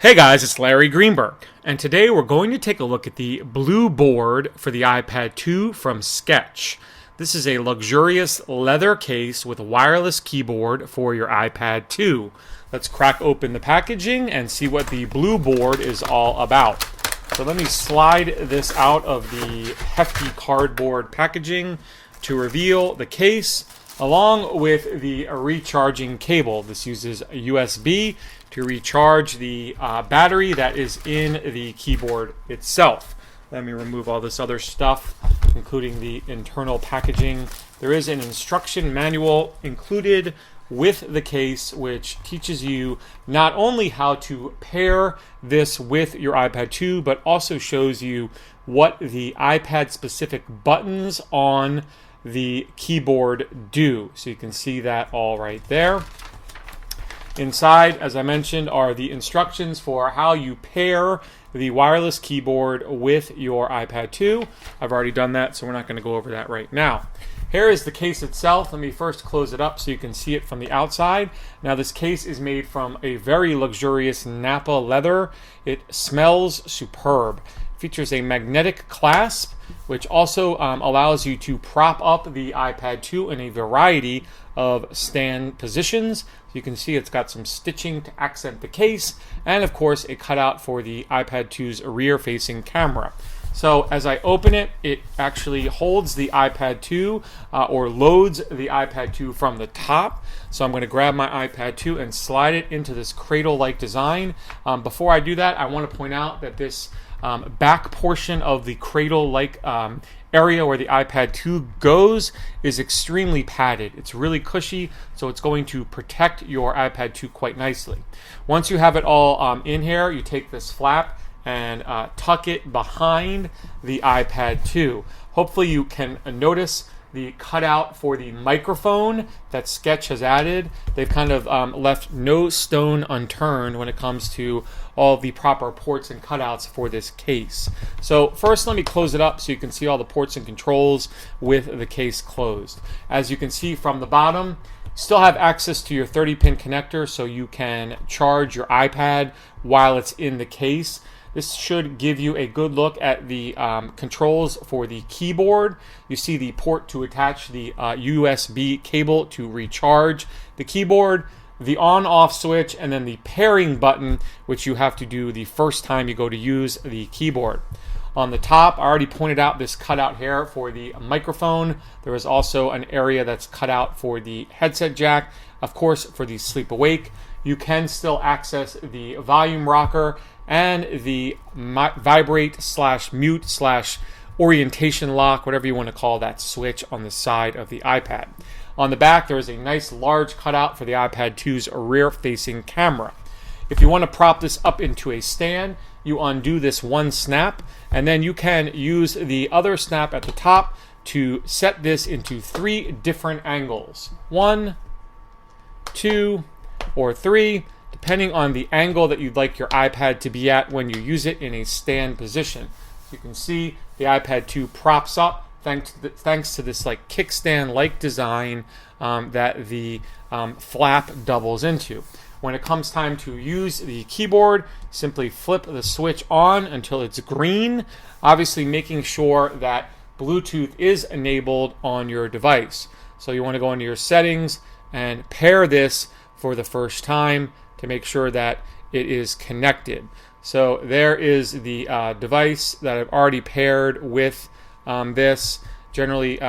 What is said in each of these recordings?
Hey guys, it's Larry Greenberg, and today we're going to take a look at the Blueboard for the iPad 2 from Skech. This is a luxurious leather case with a wireless keyboard for your iPad 2. Let's crack open the packaging and see what the Blueboard is all about. So let me slide this out of the hefty cardboard packaging to reveal the case, along with the recharging cable. This uses a USB to recharge the battery that is in the keyboard itself. Let me remove all this other stuff, including the internal packaging. There is an instruction manual included with the case, which teaches you not only how to pair this with your iPad 2, but also shows you what the iPad specific buttons on the keyboard do. So you can see that all right there. Inside, as I mentioned, are the instructions for how you pair the wireless keyboard with your iPad 2. I've already done that, so we're not going to go over that right now. Here is the case itself. Let me first close it up so you can see it from the outside. Now, this case is made from a very luxurious Napa leather. It smells superb. It features a magnetic clasp, which also allows you to prop up the iPad 2 in a variety of stand positions. You can see it's got some stitching to accent the case, and of course a cutout for the iPad 2's rear-facing camera. So as I open it, it actually holds the iPad 2 or loads the iPad 2 from the top. So I'm going to grab my iPad 2 and slide it into this cradle-like design. Before I do that, I want to point out that this back portion of the cradle-like area where the iPad 2 goes is extremely padded. It's really cushy, so it's going to protect your iPad 2 quite nicely. Once you have it all in here, you take this flap and tuck it behind the iPad 2. Hopefully you can notice the cutout for the microphone that Skech has added. They've kind of left no stone unturned when it comes to all the proper ports and cutouts for this case. So first, let me close it up so you can see all the ports and controls with the case closed. As you can see from the bottom, you still have access to your 30-pin connector so you can charge your iPad while it's in the case. This should give you a good look at the controls for the keyboard. You see the port to attach the USB cable to recharge the keyboard, the on-off switch, and then the pairing button, which you have to do the first time you go to use the keyboard. On the top, I already pointed out this cutout here for the microphone. There is also an area that's cut out for the headset jack. Of course, for the sleep awake, you can still access the volume rocker and the vibrate/mute/orientation lock, whatever you want to call that switch on the side of the iPad. On the back, there is a nice large cutout for the iPad 2's rear-facing camera. If you want to prop this up into a stand, you undo this one snap, and then you can use the other snap at the top to set this into 3 different angles. 1, 2, or 3, depending on the angle that you'd like your iPad to be at when you use it in a stand position. You can see the iPad 2 props up thanks to this like kickstand-like design that the flap doubles into. When it comes time to use the keyboard, simply flip the switch on until it's green, obviously making sure that Bluetooth is enabled on your device. So you want to go into your settings and pair this for the first time to make sure that it is connected. So there is the device that I've already paired with this. Generally,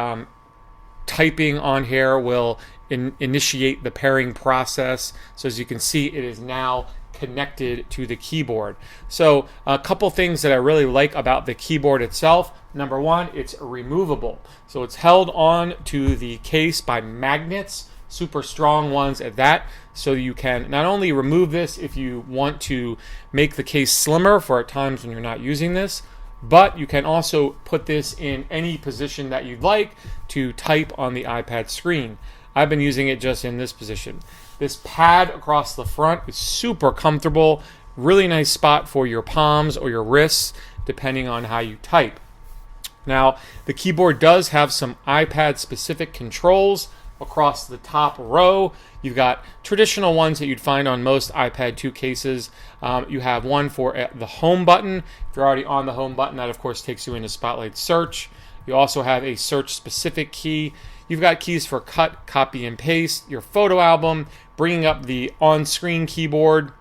typing on here will initiate the pairing process. So as you can see, it is now connected to the keyboard. So a couple things that I really like about the keyboard itself. Number one, it's removable. So it's held on to the case by magnets, super strong ones at that, so you can not only remove this if you want to make the case slimmer for at times when you're not using this, but you can also put this in any position that you'd like to type on the iPad screen. I've been using it just in this position. This pad across the front is super comfortable, really nice spot for your palms or your wrists, depending on how you type. Now, the keyboard does have some iPad-specific controls across the top row, you've got traditional ones that you'd find on most iPad 2 cases. You have one for the home button. If you're already on the home button, that of course takes you into Spotlight Search. You also have a search specific key. You've got keys for cut, copy, and paste, your photo album, bringing up the on-screen keyboard.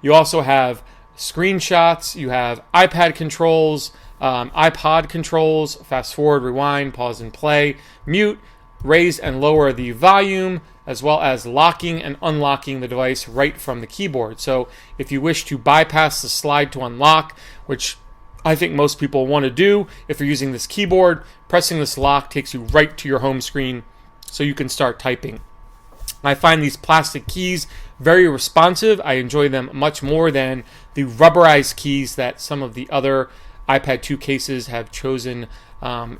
You also have screenshots. You have iPad controls, iPod controls, fast forward, rewind, pause and play, mute, raise and lower the volume, as well as locking and unlocking the device right from the keyboard. So if you wish to bypass the slide to unlock, which I think most people want to do, if you're using this keyboard, pressing this lock takes you right to your home screen so you can start typing. I find these plastic keys very responsive. I enjoy them much more than the rubberized keys that some of the other iPad 2 cases have chosen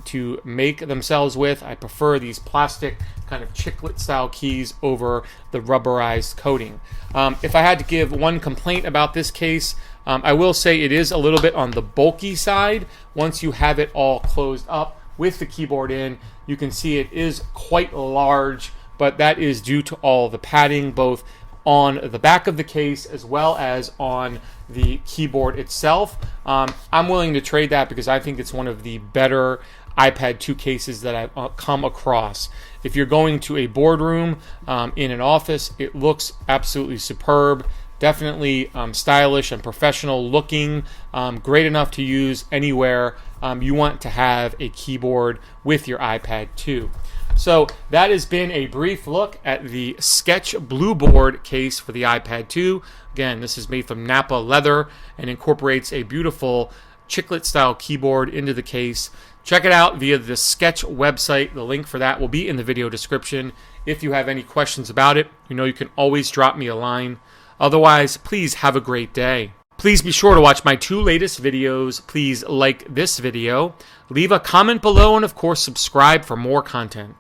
to make themselves with. I prefer these plastic kind of chiclet style keys over the rubberized coating. If I had to give one complaint about this case, I will say it is a little bit on the bulky side. Once you have it all closed up with the keyboard in, you can see it is quite large, but that is due to all the padding both on the back of the case as well as on the keyboard itself. I'm willing to trade that because I think it's one of the better iPad 2 cases that I've come across. If you're going to a boardroom in an office, it looks absolutely superb. Definitely stylish and professional looking, great enough to use anywhere you want to have a keyboard with your iPad 2. So that has been a brief look at the Skech Blueboard case for the iPad 2. Again, this is made from Napa leather and incorporates a beautiful chiclet style keyboard into the case. Check it out via the Skech website. The link for that will be in the video description. If you have any questions about it, you can always drop me a line. Otherwise, please have a great day. Please be sure to watch my 2 latest videos. Please like this video, leave a comment below, and of course subscribe for more content.